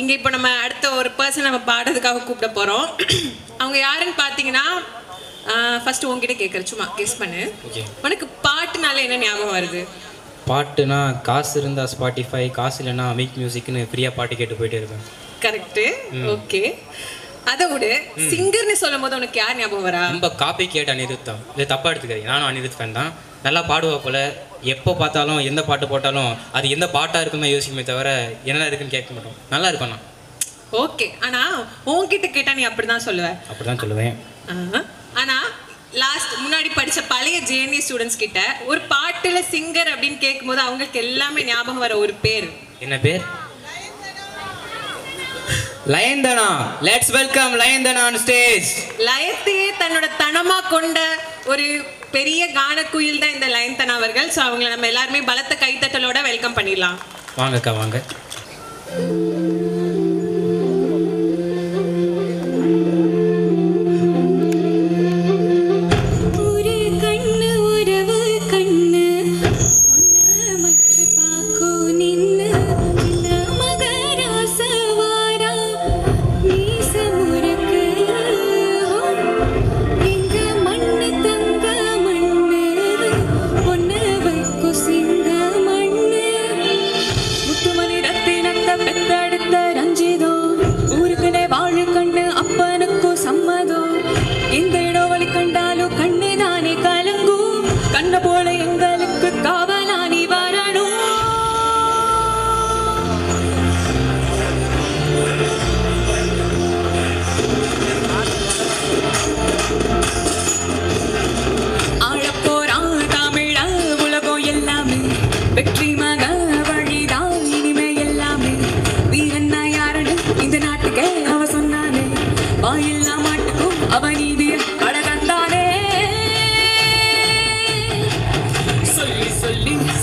இங்கே இப்போ நம்ம அடுத்த ஒரு பர்சன் நம்ம பாடுறதுக்காக கூப்பிட போகிறோம். அவங்க யாருன்னு பார்த்தீங்கன்னா, ஃபர்ஸ்ட் உங்ககிட்ட கேட்குறேன், சும்மா கெஸ் பண்ணு. உனக்கு பாட்டுனால என்ன ஞாபகம் வருது? பாட்டுனா காசு இருந்தால் ஸ்பாட்டிஃபை, காசு இல்லைன்னா மிக் மியூசிக்னு ஃப்ரீயாக பாட்டு கேட்டு போயிட்டே இருப்பேன். Correct, okay. அதை விட சிங்கர்னு சொல்லும் போது உனக்கு யார் ஞாபகம் வரா? ரொம்ப காப்பி கேட்டு அனிருத்தா. இது தப்பாக எடுத்துக்காது, நானும் அனிருத் ஃபேன் தான். நல்லா பாடுவா போல. எப்போ பார்த்தாலும் எந்த பாட்டு போட்டாலும் அது எந்த பாட்டாக இருக்குன்னு யோசிக்குமே தவிர என்ன இருக்குன்னு கேட்க மாட்டோம். நல்லா இருக்கும் நான். ஓகே, ஆனால் உன்கிட்ட கேட்டால் நீ அப்படி தான் சொல்லுவேன்? அப்படி தான் சொல்லுவேன். ஆனால் லாஸ்ட் முன்னாடி படித்த பழைய ஜேஎன்ஏ ஸ்டூடெண்ட்ஸ் கிட்ட ஒரு பாட்டில் சிங்கர் அப்படின்னு கேட்கும்போது அவங்களுக்கு எல்லாமே ஞாபகம் வர ஒரு பேர் என்ன பேர்? Layanthana. Let's welcome Layanthana on stage. லயத்தையே தன்னோட தனமா கொண்ட ஒரு பெரிய கானக்குயில் தான் இந்த லயன்தனா அவர்கள். ஸோ அவங்களை நம்ம எல்லாருமே பலத்த கைத்தட்டலோட வெல்கம் பண்ணிடலாம். வாங்கக்கா வாங்க.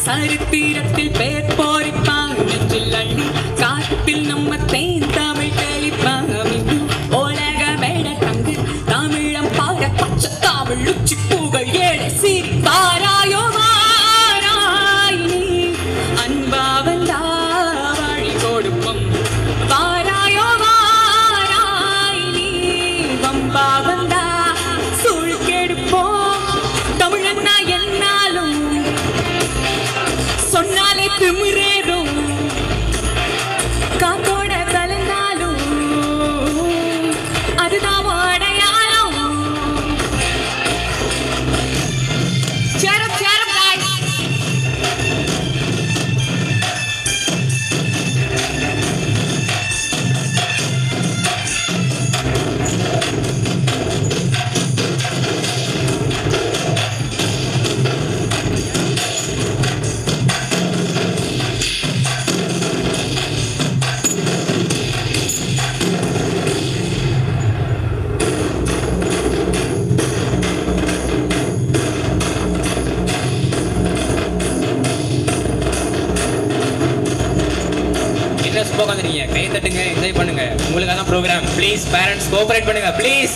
சரித்திரத்தில் பேர் போரிப்பான் நெஞ்சில் அள்ளி காற்றில் நம்ம தேன் தமிழ் தெளிப்பான் உலக மேட தங்கு தமிழம் பாட பச்சை தமிழ் உச்சி பூகள் ஏழை சீரி பாராயோ வாராய் நீ அன்பா வந்தா வழி கொடுப்போம் வாராயோ வாராய் நீ வம்பா வந்தா சூழ் கெடுப்போம் தமிழன்னா என்னாலும் சொன்னாலே திமிரேறும் காத்தோட கலந்தாலும் அதுதான் அடையாளம். சேரம் சேரம் guys. உட்காந்துருக்கீங்க, கை தட்டுங்க, என்ஜாய் பண்ணுங்க. உங்களுக்காக தான் ப்ரோக்ராம். ப்ளீஸ் பேரண்ட்ஸ் கோஆபரேட் பண்ணுங்க ப்ளீஸ்.